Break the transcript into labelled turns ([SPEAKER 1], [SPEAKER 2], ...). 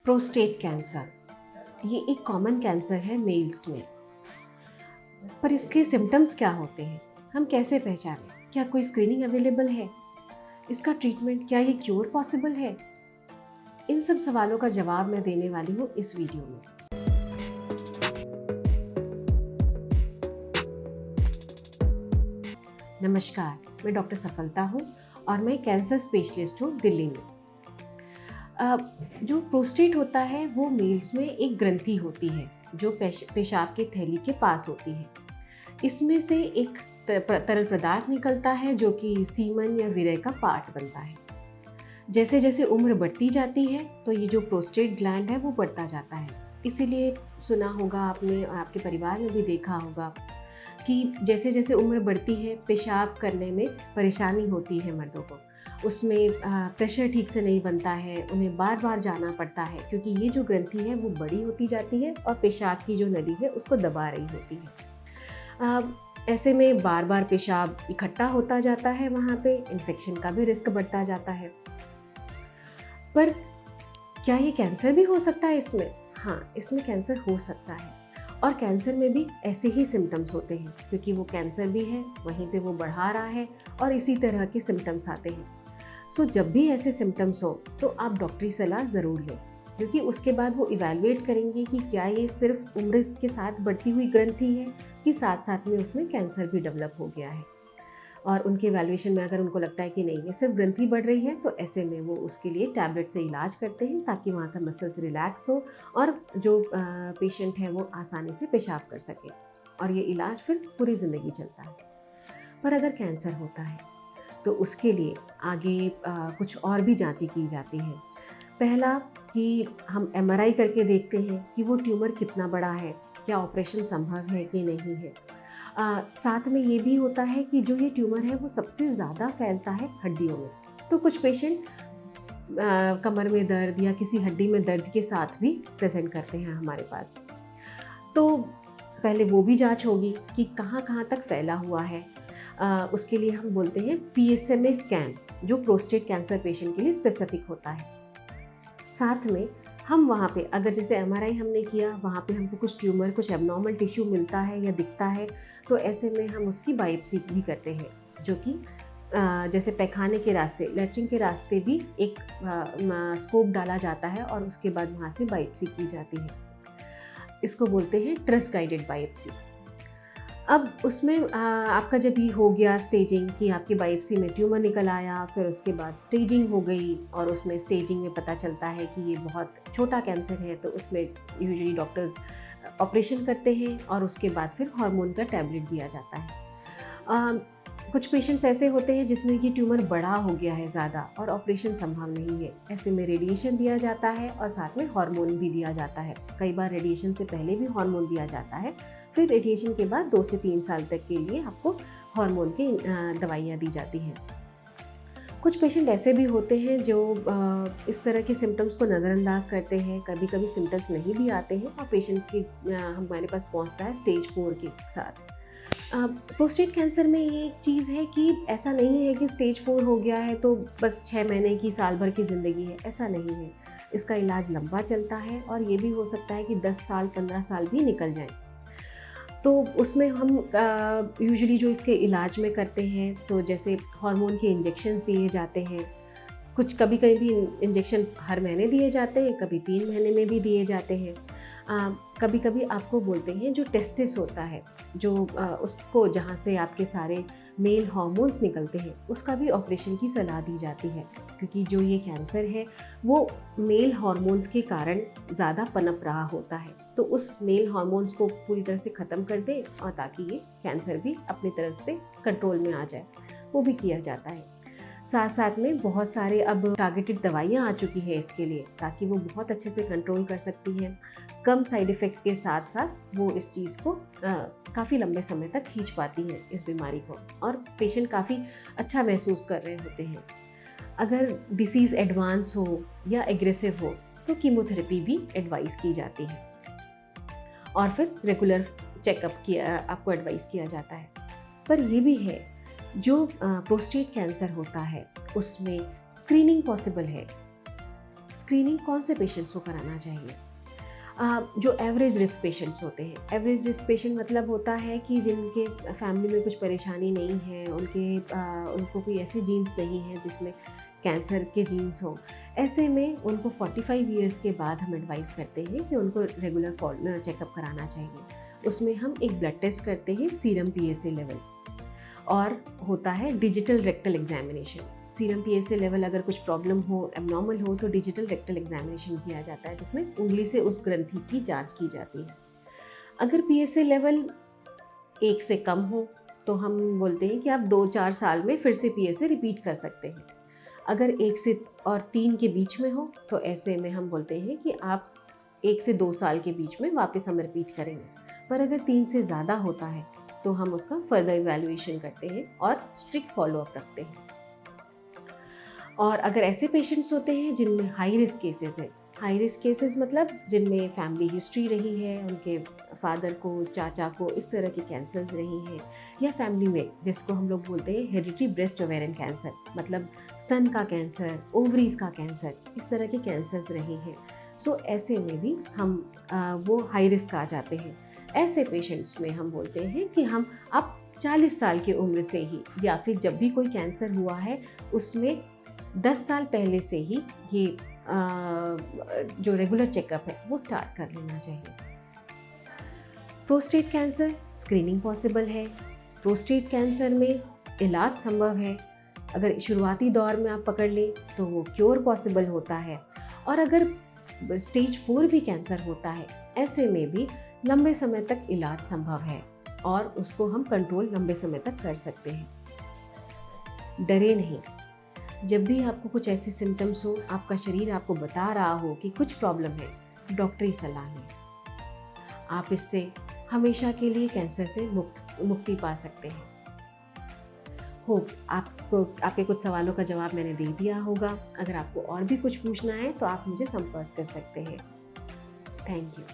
[SPEAKER 1] Prostate cancer ये एक common cancer है मेल्स में। पर इसके सिम्टम्स क्या होते हैं, हम कैसे पहचानें? क्या कोई स्क्रीनिंग अवेलेबल है? इसका ट्रीटमेंट, क्या ये क्योर पॉसिबल है? इन सब सवालों का जवाब मैं देने वाली हूँ इस वीडियो में। नमस्कार, मैं डॉक्टर सफलता हूँ और मैं कैंसर स्पेशलिस्ट हूँ दिल्ली में। जो प्रोस्टेट होता है वो मेल्स में एक ग्रंथि होती है जो पेशाब के थैली के पास होती है। इसमें से एक तरल पदार्थ निकलता है जो कि सीमन या वीर्य का पार्ट बनता है। जैसे जैसे उम्र बढ़ती जाती है तो ये जो प्रोस्टेट ग्लैंड है वो बढ़ता जाता है। इसीलिए सुना होगा आपने और आपके परिवार में भी देखा होगा कि जैसे जैसे उम्र बढ़ती है पेशाब करने में परेशानी होती है मर्दों को। उसमें प्रेशर ठीक से नहीं बनता है, उन्हें बार बार जाना पड़ता है क्योंकि ये जो ग्रंथि है वो बड़ी होती जाती है और पेशाब की जो नली है उसको दबा रही होती है। ऐसे में बार बार पेशाब इकट्ठा होता जाता है, वहाँ पे इन्फेक्शन का भी रिस्क बढ़ता जाता है। पर क्या ये कैंसर भी हो सकता है इसमें? हाँ, इसमें कैंसर हो सकता है और कैंसर में भी ऐसे ही सिम्टम्स होते हैं क्योंकि वो कैंसर भी है, वहीं पे वो बढ़ा रहा है और इसी तरह के सिम्टम्स आते हैं। सो जब भी ऐसे सिम्टम्स हो तो आप डॉक्टरी सलाह ज़रूर लें क्योंकि उसके बाद वो इवैल्यूएट करेंगे कि क्या ये सिर्फ उम्र के साथ बढ़ती हुई ग्रंथि है कि साथ साथ में उसमें कैंसर भी डेवलप हो गया है। और उनके इवैल्यूएशन में अगर उनको लगता है कि नहीं ये सिर्फ ग्रंथि बढ़ रही है तो ऐसे में वो उसके लिए टैबलेट से इलाज करते हैं ताकि वहाँ का मसल्स रिलैक्स हो और जो पेशेंट है वो आसानी से पेशाब कर सके और ये इलाज फिर पूरी ज़िंदगी चलता है। पर अगर कैंसर होता है तो उसके लिए आगे कुछ और भी जांचें की जाती हैं। पहला कि हम MRI करके देखते हैं कि वो ट्यूमर कितना बड़ा है, क्या ऑपरेशन संभव है कि नहीं है। साथ में ये भी होता है कि जो ये ट्यूमर है वो सबसे ज़्यादा फैलता है हड्डियों में। तो कुछ पेशेंट कमर में दर्द या किसी हड्डी में दर्द के साथ भी प्रेजेंट करते हैं हमारे पास। तो पहले वो भी जांच होगी कि कहाँ कहाँ तक फैला हुआ है। उसके लिए हम बोलते हैं PSMA स्कैन जो प्रोस्टेट कैंसर पेशेंट के लिए स्पेसिफिक होता है। साथ में हम वहाँ पे अगर जैसे MRI हमने किया, वहाँ पे हमको कुछ ट्यूमर, कुछ एबनॉर्मल टिश्यू मिलता है या दिखता है तो ऐसे में हम उसकी बायोप्सी भी करते हैं जो कि जैसे पैखाने के रास्ते, लैट्रिन के रास्ते भी एक स्कोप डाला जाता है और उसके बाद वहाँ से बायोप्सी की जाती है। इसको बोलते हैं ट्रस गाइडेड बायोप्सी। अब उसमें आपका जब ये हो गया स्टेजिंग कि आपकी बायोप्सी में ट्यूमर निकल आया, फिर उसके बाद स्टेजिंग हो गई और उसमें स्टेजिंग में पता चलता है कि ये बहुत छोटा कैंसर है तो उसमें यूजुअली डॉक्टर्स ऑपरेशन करते हैं और उसके बाद फिर हार्मोन का टैबलेट दिया जाता है। कुछ पेशेंट्स ऐसे होते हैं जिसमें कि ट्यूमर बड़ा हो गया है ज़्यादा और ऑपरेशन संभव नहीं है, ऐसे में रेडिएशन दिया जाता है और साथ में हार्मोन भी दिया जाता है। कई बार रेडिएशन से पहले भी हार्मोन दिया जाता है, फिर रेडिएशन के बाद 2 से 3 साल तक के लिए आपको हार्मोन की दवाइयाँ दी जाती हैं। कुछ पेशेंट ऐसे भी होते हैं जो इस तरह के सिम्टम्स को नज़रअंदाज करते हैं, कभी कभी सिम्टम्स नहीं भी आते हैं और पेशेंट के हमारे पास पहुँचता है स्टेज 4 के साथ। प्रोस्टेट कैंसर में ये एक चीज़ है कि ऐसा नहीं है कि स्टेज 4 हो गया है तो बस 6 महीने की, साल भर की ज़िंदगी है, ऐसा नहीं है। इसका इलाज लंबा चलता है और ये भी हो सकता है कि 10 साल 15 साल भी निकल जाएं। तो उसमें हम यूजुअली जो इसके इलाज में करते हैं तो जैसे हार्मोन के इंजेक्शंस दिए जाते हैं। कुछ कभी कभी इंजेक्शन हर महीने दिए जाते हैं, कभी 3 महीने में भी दिए जाते हैं। कभी कभी आपको बोलते हैं जो टेस्टिस होता है, जो उसको जहाँ से आपके सारे मेल हार्मोन्स निकलते हैं, उसका भी ऑपरेशन की सलाह दी जाती है क्योंकि जो ये कैंसर है वो मेल हार्मोन्स के कारण ज़्यादा पनप रहा होता है। तो उस मेल हार्मोन्स को पूरी तरह से ख़त्म कर दें और ताकि ये कैंसर भी अपनी तरफ से कंट्रोल में आ जाए, वो भी किया जाता है। साथ साथ में बहुत सारे अब टारगेटेड दवाइयाँ आ चुकी हैं इसके लिए ताकि वो बहुत अच्छे से कंट्रोल कर सकती हैं। कम साइड इफ़ेक्ट्स के साथ साथ वो इस चीज़ को काफ़ी लंबे समय तक खींच पाती हैं इस बीमारी को और पेशेंट काफ़ी अच्छा महसूस कर रहे होते हैं। अगर डिसीज़ एडवांस हो या एग्रेसिव हो तो कीमोथेरेपी भी एडवाइस की जाती है और फिर रेगुलर चेकअप किया आपको एडवाइस किया जाता है। पर ये भी है जो प्रोस्टेट कैंसर होता है उसमें स्क्रीनिंग पॉसिबल है। स्क्रीनिंग कौन से पेशेंट्स को कराना चाहिए? जो एवरेज रिस्क पेशेंट्स होते हैं, एवरेज रिस्क पेशेंट मतलब होता है कि जिनके फैमिली में कुछ परेशानी नहीं है, उनको कोई ऐसे जीन्स नहीं है जिसमें कैंसर के जीन्स हो। ऐसे में उनको 45 इयर्स के बाद हम एडवाइस करते हैं कि उनको रेगुलर चेकअप कराना चाहिए। उसमें हम एक ब्लड टेस्ट करते हैं, सीरम PSA लेवल, और होता है digital rectal examination. Serum PSA level अगर कुछ प्रॉब्लम हो, एबनॉर्मल हो, तो डिजिटल रेक्टल एग्जामिनेशन किया जाता है, जिसमें उंगली से उस ग्रंथि की जांच की जाती है। अगर PSA लेवल 1 से कम हो तो हम बोलते हैं कि आप 2-4 साल में फिर से PSA रिपीट कर सकते हैं। अगर 1 से 3 के बीच में हो तो ऐसे में हम बोलते हैं कि आप 1 से 2 साल के बीच में वापस हम रिपीट करेंगे। पर अगर 3 से ज़्यादा होता है तो हम उसका फर्दर इवैल्यूएशन करते हैं और स्ट्रिक्ट फॉलोअप रखते हैं। और अगर ऐसे पेशेंट्स होते हैं जिनमें हाई रिस्क केसेस है, हाई रिस्क केसेस मतलब जिनमें फैमिली हिस्ट्री रही है, उनके फादर को, चाचा को इस तरह के कैंसर्स रही हैं, या फैमिली में जिसको हम लोग बोलते हैं हेरिडिटरी ब्रेस्ट ओवेरियन कैंसर, मतलब स्तन का कैंसर, ओवरीज का कैंसर, इस तरह के कैंसर्स रही हैं। सो ऐसे में भी हम वो हाई रिस्क आ जाते हैं। ऐसे पेशेंट्स में हम बोलते हैं कि हम अब 40 साल की उम्र से ही, या फिर जब भी कोई कैंसर हुआ है उसमें 10 साल पहले से ही ये जो रेगुलर चेकअप है वो स्टार्ट कर लेना चाहिए। प्रोस्टेट कैंसर स्क्रीनिंग पॉसिबल है। प्रोस्टेट कैंसर में इलाज संभव है। अगर शुरुआती दौर में आप पकड़ लें तो वो क्योर पॉसिबल होता है। और अगर स्टेज 4 भी कैंसर होता है, ऐसे में भी लंबे समय तक इलाज संभव है और उसको हम कंट्रोल लंबे समय तक कर सकते हैं। डरे नहीं। जब भी आपको कुछ ऐसे सिम्टम्स हो, आपका शरीर आपको बता रहा हो कि कुछ प्रॉब्लम है, डॉक्टरी सलाह लें। आप इससे हमेशा के लिए कैंसर से मुक्ति पा सकते हैं। होप आपके कुछ सवालों का जवाब मैंने दे दिया होगा। अगर आपको और भी कुछ पूछना है तो आप मुझे संपर्क कर सकते हैं। Thank you.